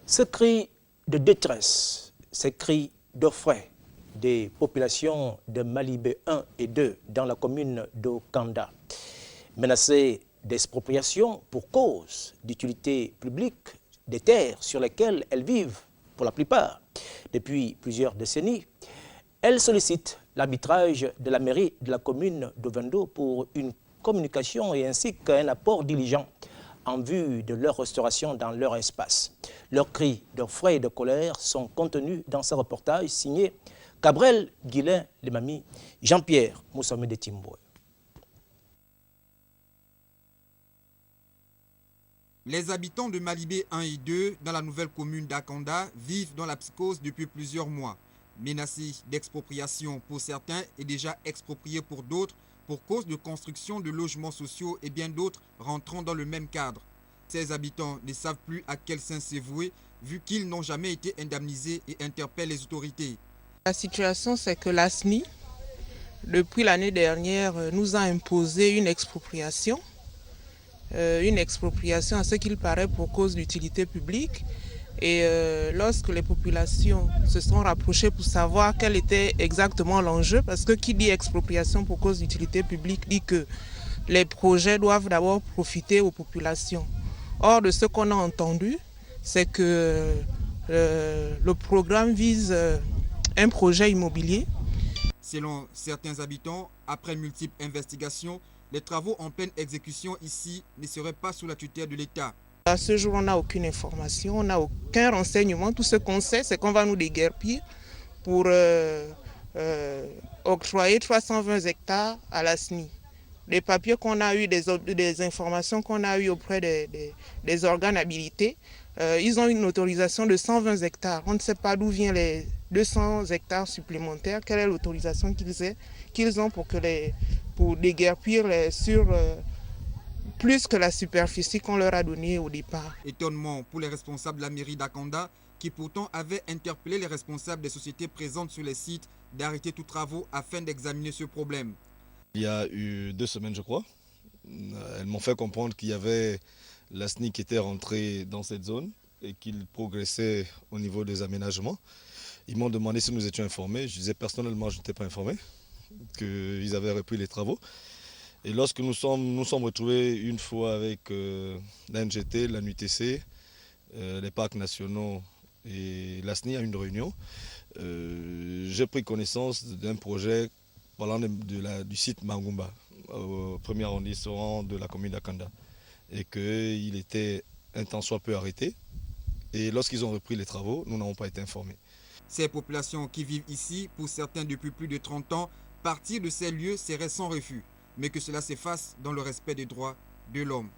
Ce cri de détresse, ces cris d'orfraie des populations de Malibé 1 et 2 dans la commune d'Okanda, menacées d'expropriation pour cause d'utilité publique des terres sur lesquelles elles vivent pour la plupart depuis plusieurs décennies, elles sollicitent l'arbitrage de la mairie de la commune d'Ovendo pour une communication et ainsi qu'un apport diligent en vue de leur restauration dans leur espace. Leurs cris d'orfraie et de colère sont contenus dans ce reportage signé Gabriel Guilain Lemami, Jean-Pierre Moussamé de Timboé. Les habitants de Malibé 1 et 2 dans la nouvelle commune d'Akanda vivent dans la psychose depuis plusieurs mois. Menacés d'expropriation pour certains et déjà expropriés pour d'autres pour cause de construction de logements sociaux et bien d'autres rentrant dans le même cadre. Ces habitants ne savent plus à quel sein se vouer vu qu'ils n'ont jamais été indemnisés et interpellent les autorités. La situation, c'est que l'ASNI, depuis l'année dernière, nous a imposé une expropriation à ce qu'il paraît pour cause d'utilité publique. Et lorsque les populations se sont rapprochées pour savoir quel était exactement l'enjeu, parce que qui dit expropriation pour cause d'utilité publique dit que les projets doivent d'abord profiter aux populations. Or, de ce qu'on a entendu, c'est que le programme vise un projet immobilier. Selon certains habitants, après multiples investigations, les travaux en pleine exécution ici ne seraient pas sous la tutelle de l'État. À ce jour, on n'a aucune information, on n'a aucun renseignement. Tout ce qu'on sait, c'est qu'on va nous déguerpir pour octroyer 320 hectares à la SNI. Les papiers qu'on a eu, des informations qu'on a eues auprès des organes habilités, ils ont une autorisation de 120 hectares. On ne sait pas d'où viennent les 200 hectares supplémentaires. Quelle est l'autorisation qu'ils ont pour déguerpir sur plus que la superficie qu'on leur a donnée au départ. Étonnement pour les responsables de la mairie d'Akanda qui pourtant avaient interpellé les responsables des sociétés présentes sur les sites d'arrêter tous travaux afin d'examiner ce problème. Il y a eu 2 semaines, je crois, elles m'ont fait comprendre qu'il y avait la SNI qui était rentrée dans cette zone et qu'il progressait au niveau des aménagements. Ils m'ont demandé si nous étions informés. Je disais personnellement, je n'étais pas informé, qu'ils avaient repris les travaux. Et lorsque nous sommes retrouvés une fois avec la NGT, la NUTC, les parcs nationaux et la SNI à une réunion, j'ai pris connaissance d'un projet parlant du site Mangumba, au premier arrondissement de la commune d'Akanda, et qu'il était un temps soit peu arrêté. Et lorsqu'ils ont repris les travaux, nous n'avons pas été informés. Ces populations qui vivent ici, pour certains depuis plus de 30 ans, partir de ces lieux serait sans refus, mais que cela s'efface dans le respect des droits de l'homme.